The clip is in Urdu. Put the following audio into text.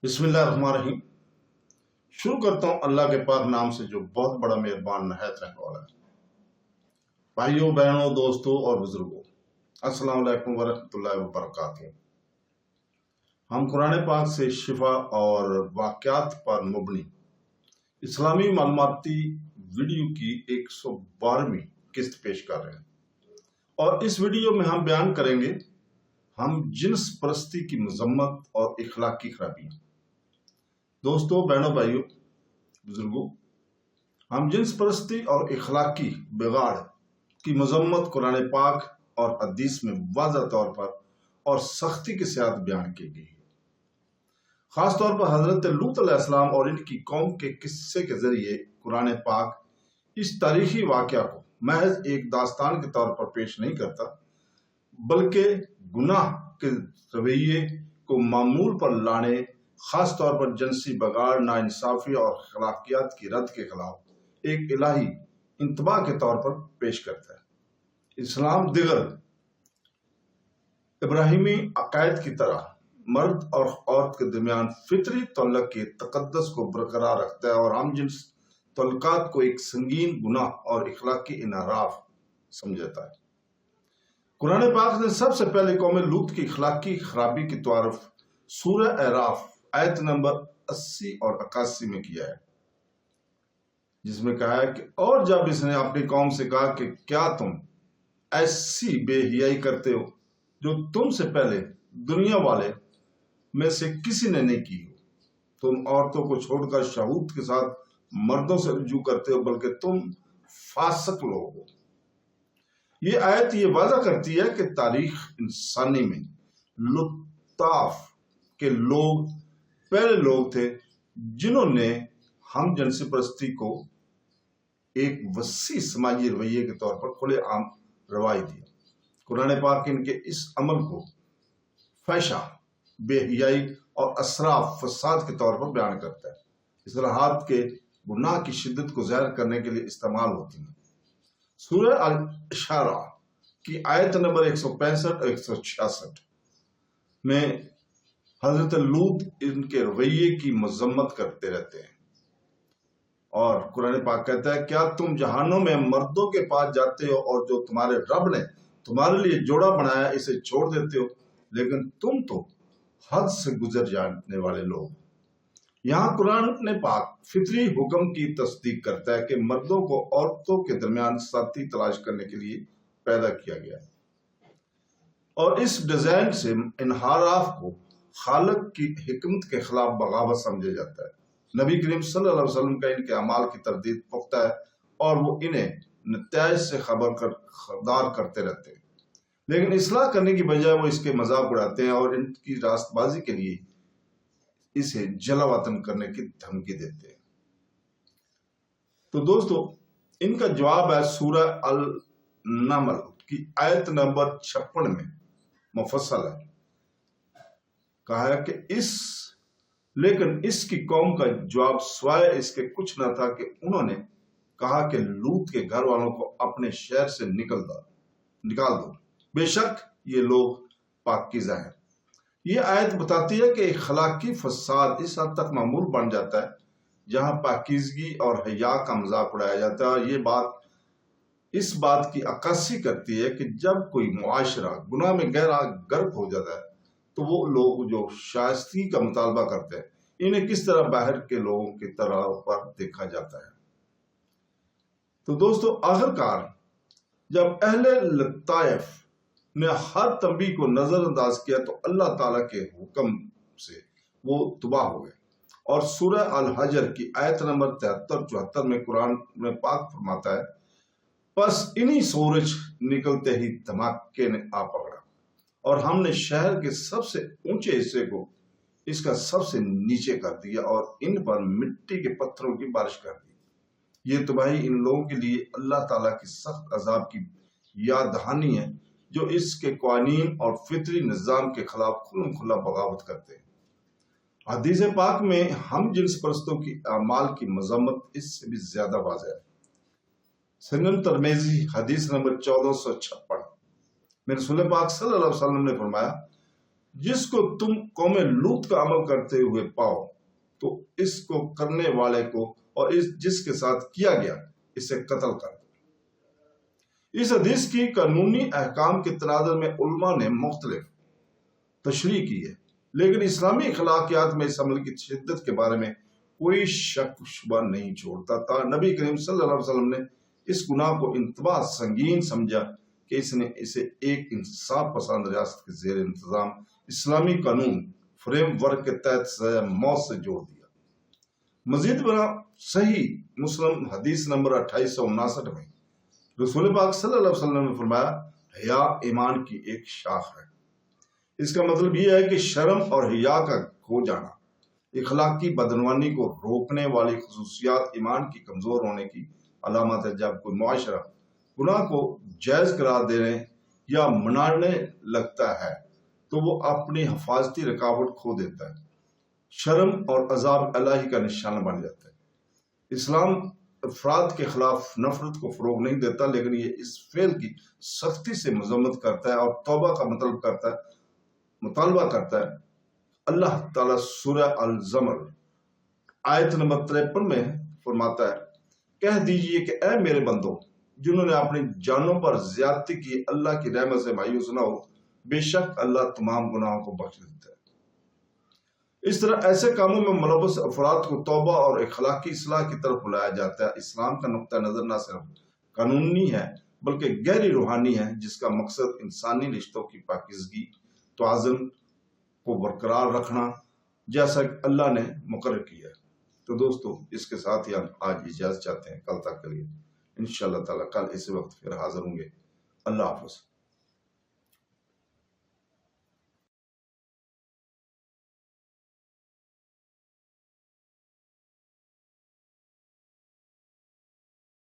بسم اللہ الرحمن الرحیم۔ شروع کرتا ہوں اللہ کے پاک نام سے جو بہت بڑا مہربان نہایت رحم والا ہے۔ بھائیوں، بہنوں، دوستوں اور بزرگوں، السلام علیکم ورحمۃ اللہ وبرکاتہ۔ ہم قرآن پاک سے شفا اور واقعات پر مبنی اسلامی معلوماتی ویڈیو کی 112ویں قسط پیش کر رہے ہیں، اور اس ویڈیو میں ہم بیان کریں گے ہم جنس پرستی کی مذمت اور اخلاقی خرابیاں۔ دوستوں، بہنوں، بھائیوں، بزرگوں، ہم جنس پرستی اور اخلاقی بگاڑ کی مذمت قرآن پاک اور حدیث میں واضح طور پر اور سختی کے ساتھ بیان کی گئی ہے۔ خاص طور پر حضرت لوط علیہ السلام اور ان کی قوم کے قصے کے ذریعے قرآن پاک اس تاریخی واقعہ کو محض ایک داستان کے طور پر پیش نہیں کرتا، بلکہ گناہ کے رویے کو معمول پر لانے، خاص طور پر جنسی بگاڑ، ناانصافی اور اخلاقیات کی رد کے خلاف ایک الہی انتباہ کے طور پر پیش کرتا ہے۔ اسلام دیگر ابراہیمی عقائد کی طرح مرد اور عورت کے درمیان فطری تعلق کے تقدس کو برقرار رکھتا ہے اور ہم جنس تعلقات کو ایک سنگین گناہ اور اخلاقی انحراف سمجھتا ہے۔ قرآن پاک نے سب سے پہلے قوم لوط کی اخلاقی خرابی کی تعارف سورہ اعراف آیت نمبر 80 اور 81 میں کیا ہے، جس میں کہا ہے کہ اور جب اس نے اپنی قوم سے کہا کہ کیا تم ایسی بے حیائی کرتے ہو جو تم سے پہلے دنیا والے میں سے کسی نے نہیں کی ہو، تم عورتوں کو چھوڑ کر شہوت کے ساتھ مردوں سے رجوع کرتے ہو، بلکہ تم فاسق لوگ ہو۔ یہ آیت یہ واضح کرتی ہے کہ تاریخ انسانی میں لطاف کے لوگ پہلے لوگ تھے جنہوں نے ہم جنسی پرستی کو ایک وسیع سماجی رویے کے طور پر کھلے عام رواج دیا۔ قرآن پاک ان کے اس عمل کو فحشہ، بے حیائی اور اسراف، فساد کے طور پر بیان کرتا ہے۔ اصطلاحات کے گناہ کی شدت کو ظاہر کرنے کے لیے استعمال ہوتی ہیں۔ سورہ الاشارہ کی آیت نمبر 165 اور 166 میں حضرت لوط ان کے رویے کی مذمت کرتے رہتے ہیں، اور قرآن پاک کہتا ہے کیا تم جہانوں میں مردوں کے پاس جاتے ہو اور جو تمہارے رب نے تمہارے لیے جوڑا بنایا اسے چھوڑ دیتے ہو، لیکن تم تو حد سے گزر جانے والے لوگ۔ یہاں قرآن پاک فطری حکم کی تصدیق کرتا ہے کہ مردوں کو عورتوں کے درمیان ساتھی تلاش کرنے کے لیے پیدا کیا گیا ہے، اور اس ڈیزائن سے انحراف کو خالق کی حکمت کے خلاف بغاوت سمجھا جاتا ہے۔ نبی کریم صلی اللہ علیہ وسلم کا ان کے اعمال کی تردید پختہ ہے، اور وہ انہیں نتائج سے خبردار کرتے رہتے ہیں، لیکن اصلاح کرنے کی بجائے وہ اس کے مذاق اڑاتے ہیں اور ان کی راست بازی کے لیے اسے جلا وطن کرنے کی دھمکی دیتے ہیں۔ تو دوستو، ان کا جواب ہے سورہ النمل کی آیت نمبر 56 میں مفصل ہے۔ کہا ہے کہ لیکن اس کی قوم کا جواب سوائے اس کے کچھ نہ تھا کہ انہوں نے کہا کہ لوط کے گھر والوں کو اپنے شہر سے نکال دو، بے شک یہ لوگ پاکیزہ ہیں۔ یہ آیت بتاتی ہے کہ اخلاقی فساد اس حد تک معمول بن جاتا ہے جہاں پاکیزگی اور حیا کا مذاق اڑایا جاتا ہے، اور یہ بات اس بات کی عکاسی کرتی ہے کہ جب کوئی معاشرہ گناہ میں گہرا غرق ہو جاتا ہے تو وہ لوگ جو شائستگی کا مطالبہ کرتے ہیں انہیں کس طرح باہر کے لوگوں کی طرح پر دیکھا جاتا ہے۔ تو دوستو، آخرکار جب اہل لطائف نے ہر تنبیہ کو نظر انداز کیا تو اللہ تعالیٰ کے حکم سے وہ تباہ ہو گئے، اور سورہ الحجر کی آیت نمبر 73-74 میں قرآن میں پاک فرماتا ہے پس انہی سورج نکلتے ہی دھماکے نے آ پکڑا، اور ہم نے شہر کے سب سے اونچے حصے کو اس کا سب سے نیچے کر دیا اور ان پر مٹی کے پتھروں کی بارش کر دی۔ یہ تباہی ان لوگوں کے لیے اللہ تعالیٰ کی سخت عذاب کی یاد دہانی ہے جو اس کے قوانین اور فطری نظام کے خلاف کھلم کھلا بغاوت کرتے ہیں۔ حدیث پاک میں ہم جنس پرستوں کی اعمال کی مذمت اس سے بھی زیادہ واضح ہے۔ سنن ترمذی حدیث نمبر 1456 میں رسول پاک صلی اللہ علیہ وسلم نے فرمایا جس کو تم قوم لوط کا عمل کرتے ہوئے پاؤ تو اس کو کرنے والے کو اور جس کے ساتھ کیا گیا اسے قتل کر دو۔ اس حدیث کی قانونی احکام کے تناظر میں علماء نے مختلف تشریح کی ہے، لیکن اسلامی اخلاقیات میں اس عمل کی شدت کے بارے میں کوئی شک شبہ نہیں چھوڑتا تھا۔ نبی کریم صلی اللہ علیہ وسلم نے اس گناہ کو انتہا سنگین سمجھا کہ اس نے اسے ایک انصاف پسند ریاست کے زیر انتظام اسلامی قانون فریم ورک کے تحت سزا موت سے جوڑ دیا۔ مزید برآں صحیح مسلم حدیث نمبر 2859 میں رسول پاک صلی اللہ علیہ وسلم نے فرمایا، حیا ایمان کی ایک شاخ ہے۔ اس کا مطلب یہ ہے کہ شرم اور حیا کا کھو جانا اخلاقی بدعنوانی کو روکنے والی خصوصیات ایمان کی کمزور ہونے کی علامت ہے۔ جب کوئی معاشرہ گناہ کو جائز قرار دینے یا منانے لگتا ہے تو وہ اپنی حفاظتی رکاوٹ کھو دیتا ہے، شرم اور عذاب الہی کا نشانہ بن جاتا ہے۔ اسلام افراد کے خلاف نفرت کو فروغ نہیں دیتا، لیکن یہ اس فعل کی سختی سے مذمت کرتا ہے اور توبہ کا مطالبہ کرتا ہے۔ اللہ تعالیٰ سورہ الزمر آیت نمبر 53 میں فرماتا ہے، کہہ دیجئے کہ اے میرے بندوں جنہوں نے اپنی جانوں پر زیادتی کی، اللہ کی رحمت سے مایوس نہ ہو، بے شک اللہ تمام گناہوں کو بخش دیتا ہے۔ اس طرح ایسے کاموں میں ملوث افراد کو توبہ اور اخلاقی اصلاح کی طرف بلایا جاتا ہے۔ اسلام کا نقطہ نظر نہ صرف قانونی ہے بلکہ گہری روحانی ہے، جس کا مقصد انسانی رشتوں کی پاکیزگی، توازن کو برقرار رکھنا جیسا کہ اللہ نے مقرر کیا ہے۔ تو دوستو اس کے ساتھ ہی ہم آج اجازت چاہتے ہیں، کل تک کے لیے انشاءاللہ تعالیٰ کل اسی وقت پھر حاضر ہوں گے۔ اللہ حافظ۔